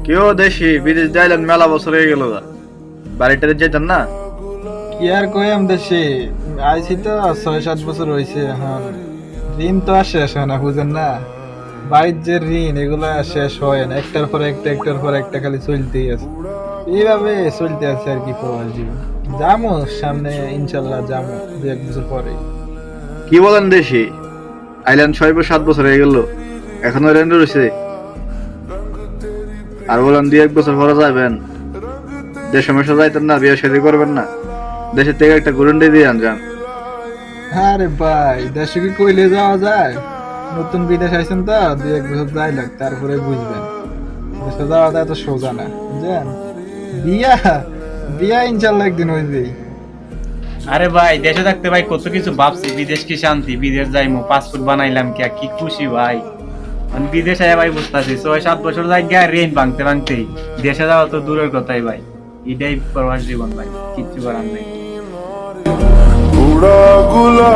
কেউ দেশি বিদেশ যাইলেন মেলা বছর হয়ে গেল গা। বাড়িটাতে যেতেন না? কি আর কইম দেশে, আইছি তো 6-7 বছর হয়েছে। এখন ঋণ তো আর শেষ হয় না, বুঝেন না? বাড়ির যে ঋণ এগুলা শেষ হয় না, একটার পর একটা একটার পর একটা খালি চলতেই আছে। এইভাবে চলতে আছে আর কি প্রবাস জীবন। যামো সামনে, ইনশাল্লাহ যামো 2-1 বছর পরে। কি বলেন দেশি? আইলেন 6-7 বছর হয়ে গেল, এখনো রেন্ডু রয়েছে। আর বলেন 2-1 বছর পরে যাবেন। দেশে মেশে যাইতেন না, বিয়ে শাদী করবেন না? দেশের থেকে একটা গুরুন্ডি দিয়ে আন যান। আরে ভাই, দেশে কি কইলে যাওয়া যায়? নতুন বিদেশ আইছেন তো, 2-1 বছর যাই লাগ, তারপরে বুঝবেন দেশে যাওয়াটা এত সোজা না, বুঝলেন? বিয়া বিয়া ইনশাল্লাহ একদিন হইবেই। আরে ভাই, দেশে থাকতে ভাই কত কিছু ভাবছি, বিদেশ কি শান্তি, বিদেশ যাইমু, পাসপোর্ট বানাইলাম, কি আর কি খুশি ভাই। আমি বিদেশ আয়া ভাই বুঝতেছি 6-7 বছর যাই গিয়া রেন ভাঙতে ভাঙতেই দেশে যাওয়া তো দূরের কথাই ভাই। এটাই প্রবাস জীবন ভাই, কিচ্ছু করার নাই। উড়া গুলা